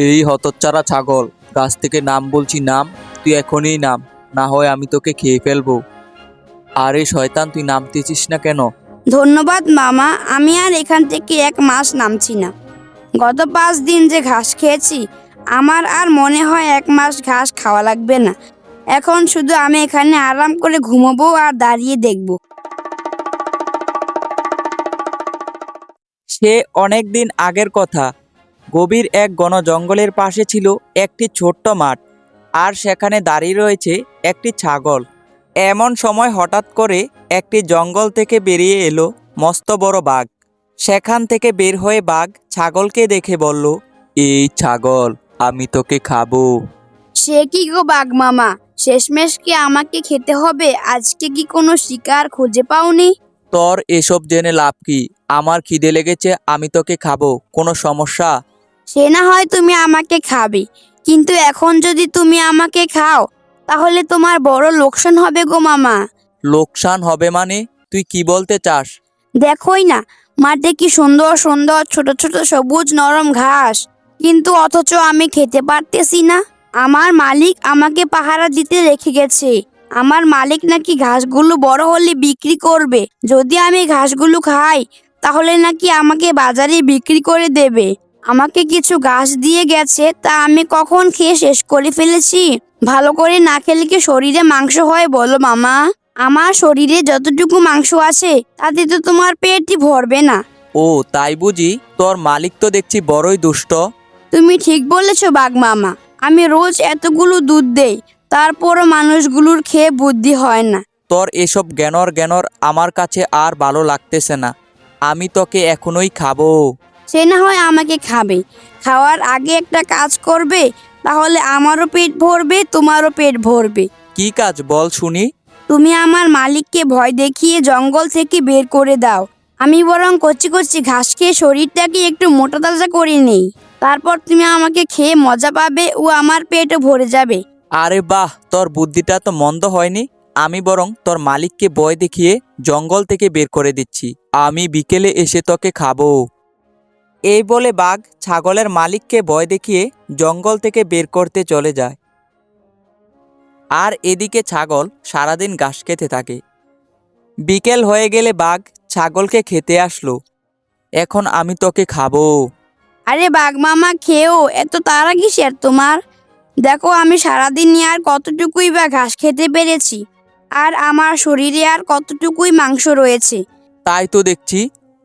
এই হতচ্ছাড়া ছাগল, গাছ থেকে নাম বলছি নাম, তুই এখনই নাম, না হয় আমি তোকে খেয়ে ফেলবো। আরে শয়তান, তুই নামতেছিস না কেন? ধন্যবাদ মামা, আমি আর এখান থেকে 1 মাস নামছি না। গত 5 দিন যে ঘাস খেয়েছি, আমার আর মনে হয় 1 মাস ঘাস খাওয়া লাগবে না। এখন শুধু আমি এখানে আরাম করে ঘুমাবো আর দাঁড়িয়ে দেখব। সে অনেক দিন আগের কথা। গভীর এক ঘন জঙ্গলের পাশে ছিল একটি ছোট্ট মাঠ, আর সেখানে দাঁড়িয়ে রয়েছে একটি ছাগল। এমন সময় হঠাৎ করে একটি জঙ্গল থেকে বেরিয়ে এলো মস্ত বড় বাঘ। সেখান থেকে বের হয়ে বাঘ ছাগলকে দেখে বলল, এই ছাগল, আমি তোকে খাবো। সে কি গো বাঘ মামা, শেষমেশ কি আমাকে খেতে হবে? আজকে কি কোনো শিকার খুঁজে পাওনি? তোর এসব জেনে লাভ কি? আমার খিদে লেগেছে, আমি তোকে খাবো, কোনো সমস্যা? সে না হয় তুমি আমাকে খাবে, কিন্তু এখন যদি তুমি আমাকে খাও তাহলে তোমার বড় লোকসান হবে গো মামা। লোকসান হবে মানে? তুই কি বলতে চাস? দেখোই না, মাঠে কি সুন্দর সুন্দর ছোট ছোট সবুজ নরম ঘাস, কিন্তু অথচ আমি খেতে পারতেছি না। আমার মালিক আমাকে পাহারা দিতে রেখে গেছে। আমার মালিক নাকি ঘাসগুলো বড় হলে বিক্রি করবে। যদি আমি ঘাসগুলো খাই তাহলে নাকি আমাকে বাজারে বিক্রি করে দেবে। আমাকে কিছু ঘাস দিয়ে গেছে, তা আমি কখন খেয়ে শেষ করে ফেলেছি। ভালো করে না খেলে কি শরীরে মাংস হয় বলো মামা? আমার শরীরে যতটুকু মাংস আছে তাতে তো তোমার পেটই ভরবে না। ও তাই বুঝি? তোর মালিক তো দেখছি বড়ই দুষ্ট। তুমি ঠিক বলেছো বাঘ মামা, আমি রোজ এতগুলো দুধ দেই, তারপরও মানুষগুলোর খেয়ে বুদ্ধি হয় না। তোর এসব জ্ঞানর জ্ঞানর আমার কাছে আর ভালো লাগতেছে না। আমি তোকে এখনই খাবো। সে না হয় আমাকে খাবে, খাওয়ার আগে একটা কাজ করবে, তাহলে আমারও পেট ভরবে তোমারও পেট ভরবে। কি কাজ বল শুনি? তুমি আমার মালিককে ভয় দেখিয়ে জঙ্গল থেকে বের করে দাও। আমি বরং কচি কচি ঘাস খেয়ে শরীরটাকে একটু মোটা তাজা করে নেই। তারপর তুমি আমাকে খেয়ে মজা পাবে ও আমার পেটও ভরে যাবে। আরে বাহ, তোর বুদ্ধিটা তো মন্দ হয়নি। আমি বরং তোর মালিককে ভয় দেখিয়ে জঙ্গল থেকে বের করে দিচ্ছি। আমি বিকেলে এসে তোকে খাবো। এই বলে বাঘ ছাগলের মালিককে ভয় দেখিয়ে জঙ্গল থেকে বের করতে চলে যায়। আর এদিকে ছাগল সারাদিন ঘাস খেতে থাকে। বিকেল হয়ে গেলে বাঘ ছাগলকে খেতে আসলো। এখন আমি তোকে খাবো। আরে বাঘ মামা, খেয়েও এত তাড়া কিসের তোমার? দেখো আমি সারাদিন নিয়ে আর কতটুকুই বা ঘাস খেতে পেরেছি, আর আমার শরীরে আর কতটুকুই মাংস রয়েছে। তাই তো দেখছি,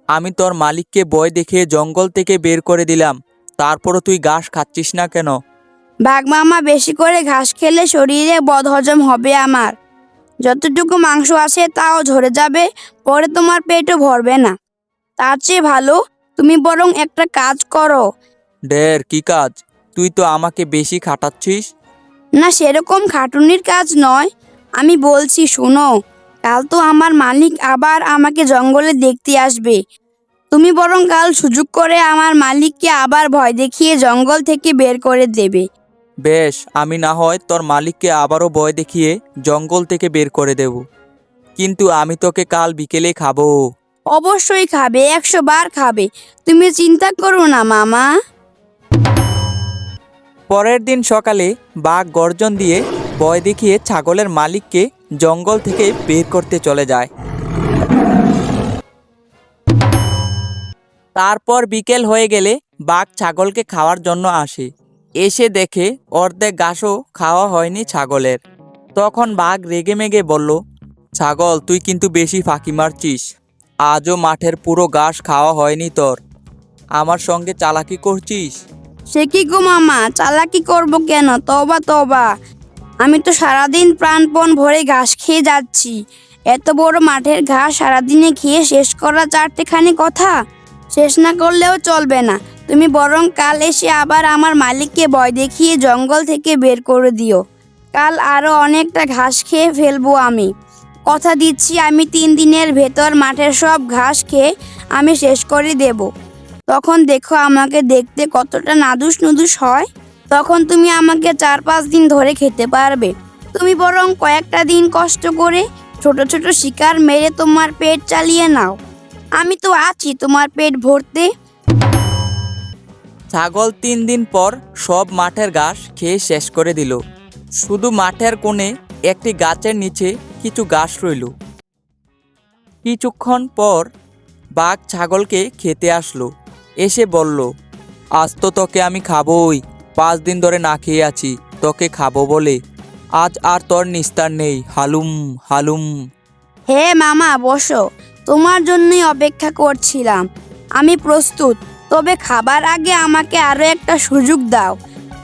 আমি তোর মালিককে ভয় দেখিয়ে জঙ্গল থেকে বের করে দিলাম, তারপরও তুই ঘাস খাচ্ছিস না কেন? বাঘ মামা, বেশি করে ঘাস খেলে শরীরে বদহজম হবে আমার। যতটুকু মাংস আছে তাও ঝরে যাবে, পরে তোমার পেটও ভরবে না। তার চেয়ে ভালো তুমি বরং একটা কাজ করো। ঢের কি কাজ? তুই তো আমাকে বেশি খাটাচ্ছিস। না, সেরকম খাটুনির কাজ নয়, আমি বলছি শোনো। কাল তো আমার মালিক আবার আমাকে জঙ্গলে দেখতে আসবে। তুমি বরং কাল সুযোগ করে আমার মালিককে আবার ভয় দেখিয়ে জঙ্গল থেকে বের করে দেবে। বেশ, আমি না হয় তোর মালিককে আবারও ভয় দেখিয়ে জঙ্গল থেকে বের করে দেব, কিন্তু আমি তোকে কাল বিকেলে খাবো। অবশ্যই খাবে, 100 বার খাবে। তুমি চিন্তা করো না মামা। পরের দিন সকালে বাঘ গর্জন দিয়ে ভয় দেখিয়ে ছাগলের মালিককে জঙ্গল থেকে বের করতে চলে যায়। তারপর বিকেল হয়ে গেলে বাঘ ছাগলকে খাওয়ার জন্য আসে। এসে দেখে অর্ধেক ঘাসও খাওয়া হয়নি ছাগলের। তখন বাঘ রেগেমেগে বলল, ছাগল, তুই কিন্তু বেশি ফাঁকি মারছিস। আজও মাঠের পুরো ঘাস খাওয়া হয়নি তোর। আমার সঙ্গে চালাকি করছিস? সে কি গো মামা, চালাকি করব কেন? তবা তবা, আমি তো সারাদিন প্রাণপণ ভরে ঘাস খেয়ে যাচ্ছি। এত বড় মাঠের ঘাস সারাদিনে খেয়ে শেষ করা চারটেখানি কথা। শেষ না করলেও চলবে না। তুমি বরং কাল এসে আবার আমার মালিককে ভয় দেখিয়ে জঙ্গল থেকে বের করে দিও। কাল আরো অনেকটা ঘাস খেয়ে ফেলবো আমি। কথা দিচ্ছি, আমি 3 দিনের ভেতর মাঠের সব ঘাস খেয়ে আমি শেষ করে দেব। তখন দেখো আমাকে দেখতে কতটা নাদুস নুদুস হয়। তখন তুমি আমাকে 4-5 দিন ধরে খেতে পারবে। তুমি বরং কয়েকটা দিন কষ্ট করে ছোট ছোট শিকার মেরে তোমার পেট চালিয়ে নাও। আমি তো আছি তোমার পেট ভরতে। ছাগল 3 দিন পর সব মাঠের ঘাস খেয়ে শেষ করে দিল। শুধু মাঠের কোণে একটি গাছের নিচে কিছু ঘাস রইল। কিছুক্ষণ পর বাঘ ছাগলকে খেতে আসলো। এসে বলল, আজ তো তোকে আমি খাবই। 5 দিন ধরে না খেয়ে আছি, তোকে খাবো বলে। আজ আর তোর নিস্তার নেই। হালুম হালুম। হে মামা, বসো, তোমার জন্যই অপেক্ষা করছিলাম। আমি প্রস্তুত, তবে খাবার আগে আমাকে আরো একটা সুযোগ দাও।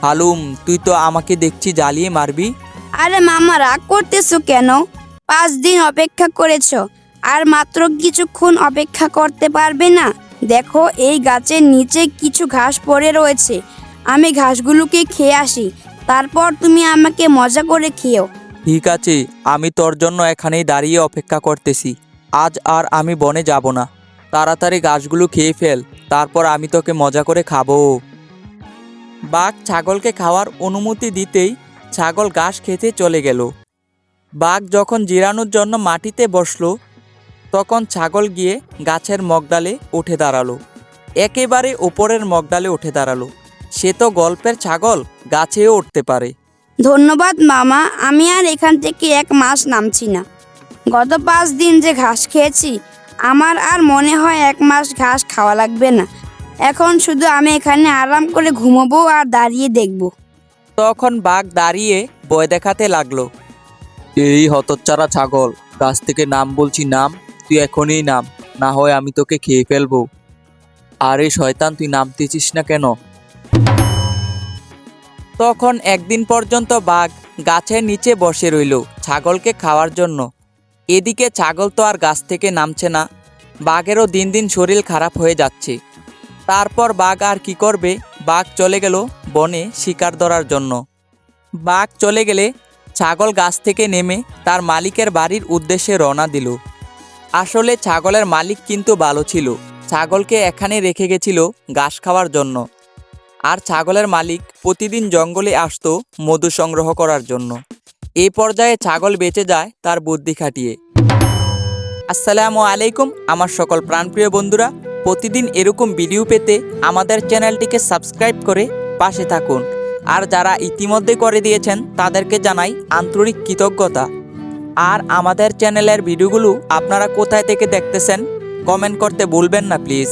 হালুম, তুই তো আমাকে দেখছি জ্বালিয়ে মারবি। আরে মামা, রাগ করতেছো কেন? 5 দিন অপেক্ষা করেছো, আর মাত্র কিছুক্ষণ অপেক্ষা করতে পারবে না? দেখো, এই গাছের নিচে কিছু ঘাস পড়ে রয়েছে। আমি ঘাসগুলোকে খেয়ে আসি, তারপর তুমি আমাকে মজা করে খেও। ঠিক আছে, আমি তোর জন্য এখানেই দাঁড়িয়ে অপেক্ষা করতেছি। আজ আর আমি বনে যাব না। তাড়াতাড়ি ঘাসগুলো খেয়ে ফেল, তারপর আমি তোকে মজা করে খাবো। বাঘ ছাগলকে খাওয়ার অনুমতি দিতেই ছাগল ঘাস খেতে চলে গেল। বাঘ যখন জিরানোর জন্য মাটিতে বসলো, তখন ছাগল গিয়ে গাছের মগডালে উঠে দাঁড়ালো। একেবারে উপরের মগডালে উঠে দাঁড়ালো। সে তো গল্পের ছাগল, গাছেও উঠতে পারে। ধন্যবাদ মামা, আমি আর এখান থেকে 1 মাস নামছি না। গত 5 দিন যে ঘাস খেয়েছি, আমার আর মনে হয় 1 মাস ঘাস খাওয়া লাগবে না। এখন শুধু আমি এখানে আরাম করে ঘুমাবো আর দাঁড়িয়ে দেখবো। তখন বাঘ দাঁড়িয়ে ভয় দেখাতে লাগলো। এই হতচ্ছাড়া ছাগল, গাছ থেকে নাম বলছি, নাম। তুই এখনই নাম, না হয় আমি তোকে খেয়ে ফেলবো। আরে শয়তান, তুই নামতেছিস না কেন? তখন একদিন পর্যন্ত বাঘ গাছের নিচে বসে রইল ছাগলকে খাওয়ার জন্য। এদিকে ছাগল তো আর গাছ থেকে নামছে না। বাঘেরও দিন দিন শরীর খারাপ হয়ে যাচ্ছে। তারপর বাঘ আর কি করবে? বাঘ চলে গেল বনে শিকার ধরার জন্য। বাঘ চলে গেলে ছাগল গাছ থেকে নেমে তার মালিকের বাড়ির উদ্দেশ্যে রওনা দিল। আসলে ছাগলের মালিক কিন্তু ভালো ছিল। ছাগলকে এখানে রেখে গেছিল ঘাস খাওয়ার জন্য। আর ছাগলের মালিক প্রতিদিন জঙ্গলে আসতো মধু সংগ্রহ করার জন্য। এই পর্যায়ে ছাগল বেঁচে যায় তার বুদ্ধি খাটিয়ে। আসসালামু আলাইকুম আমার সকল প্রাণপ্রিয় বন্ধুরা। প্রতিদিন এরকম ভিডিও পেতে আমাদের চ্যানেলটিকে সাবস্ক্রাইব করে পাশে থাকুন। আর যারা ইতিমধ্যে করে দিয়েছেন তাদেরকে জানাই আন্তরিক কৃতজ্ঞতা। আর আমাদের চ্যানেলের ভিডিওগুলো আপনারা কোথায় থেকে দেখতেছেন কমেন্ট করতে ভুলবেন না প্লিজ।